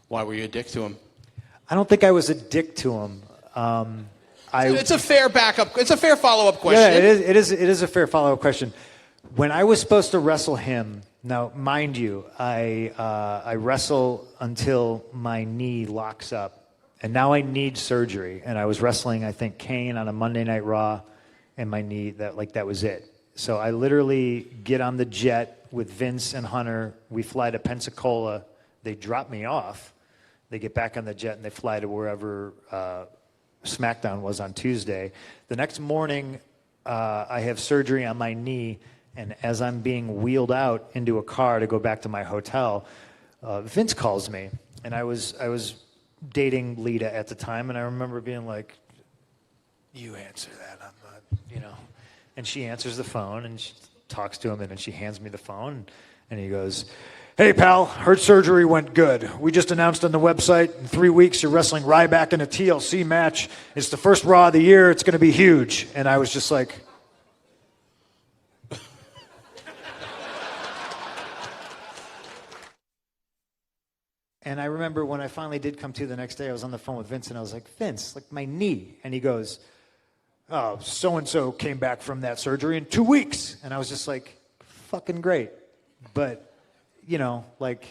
Why were you a dick to him? I don't think I was a dick to him. It's a fair backup. It's a fair follow-up question. Yeah, it is a fair follow-up question. When I was supposed to wrestle him, now mind you, I wrestle until my knee locks up, and now I need surgery. And I was wrestling, I think, Kane on a Monday Night Raw, and my knee that was it. So I literally get on the jet with Vince and Hunter. We fly to Pensacola. They drop me off. They get back on the jet and they fly to wherever SmackDown was on Tuesday. The next morning, I have surgery on my knee, and as I'm being wheeled out into a car to go back to my hotel, Vince calls me, and I was dating Lita at the time, and I remember being like, "You answer that, I'm not, you know." And she answers the phone, and she talks to him, and then she hands me the phone, and he goes, "Hey, pal, heard surgery went good. We just announced on the website in 3 weeks you're wrestling Ryback in a TLC match. It's the first Raw of the year. It's going to be huge." And I was just like... And I remember when I finally did come to the next day, I was on the phone with Vince, and I was like, "Vince, like my knee." And he goes, "Oh, so-and-so came back from that surgery in 2 weeks." And I was just like, fucking great. But... you know, like,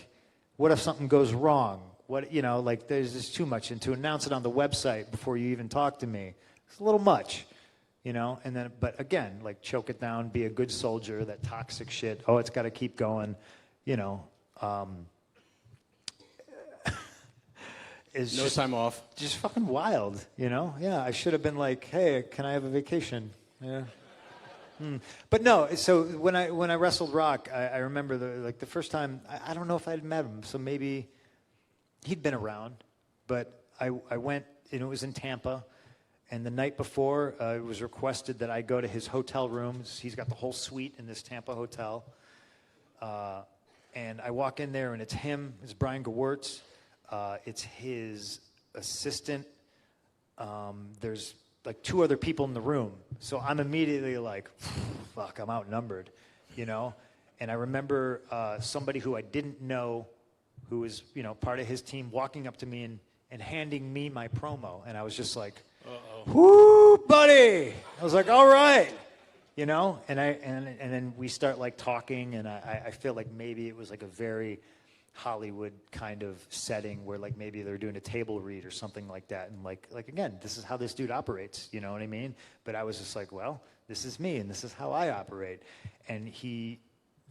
what if something goes wrong? What, you know, like, there's just too much. And to announce it on the website before you even talk to me, it's a little much, you know? And then, but again, like, choke it down, be a good soldier, that toxic shit. Oh, it's got to keep going, you know. It's no just, time off. Just fucking wild, you know? Yeah, I should have been like, "Hey, can I have a vacation?" Yeah. But no, so when I wrestled Rock, I remember the first time, I don't know if I'd met him, so maybe he'd been around, but I went, and it was in Tampa, and the night before, it was requested that I go to his hotel rooms. He's got the whole suite in this Tampa hotel, and I walk in there, and it's him, it's Brian Gewirtz, it's his assistant, there's like 2 other people in the room. So I'm immediately like, fuck, I'm outnumbered, you know? And I remember somebody who I didn't know, who was, you know, part of his team, walking up to me and handing me my promo. And I was just like, "Whoo, buddy." I was like, "All right." You know? And then we start like talking, and I feel like maybe it was like a very Hollywood kind of setting where like maybe they're doing a table read or something like that, and like again, this is how this dude operates, you know what I mean? But I was just like, well, this is me and this is how I operate. And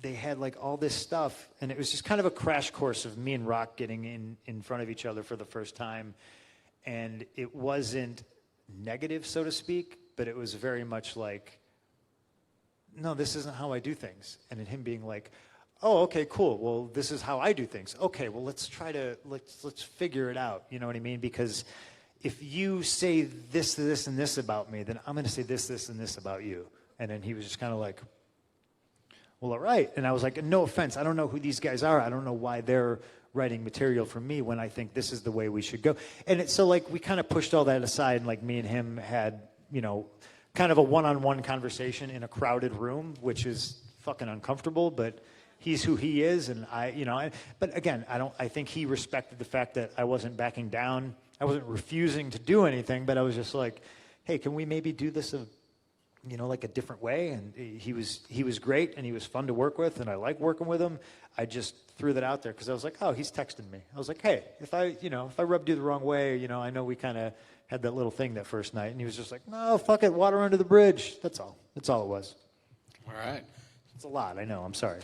they had like all this stuff, and it was just kind of a crash course of me and Rock getting in front of each other for the first time. And it wasn't negative, so to speak, but it was very much like, no, this isn't how I do things. And then him being like, "Oh, okay, cool. Well, this is how I do things. Okay, well, let's figure it out." You know what I mean? Because if you say this, this, and this about me, then I'm going to say this, this, and this about you. And then he was just kind of like, "Well, all right." And I was like, "No offense. I don't know who these guys are. I don't know why they're writing material for me when I think this is the way we should go." And so like we kind of pushed all that aside, and like me and him had, you know, kind of a one-on-one conversation in a crowded room, which is fucking uncomfortable, but he's who he is, and but again, I think he respected the fact that I wasn't backing down. I wasn't refusing to do anything, but I was just like, "Hey, can we maybe do this like a different way?" And he was great, and he was fun to work with, and I like working with him. I just threw that out there because I was like, "Oh, he's texting me." I was like, "Hey, if I rubbed you the wrong way, you know, I know we kind of had that little thing that first night." And he was just like, "No, fuck it, water under the bridge." That's all. That's all it was. All right. It's a lot, I know. I'm sorry.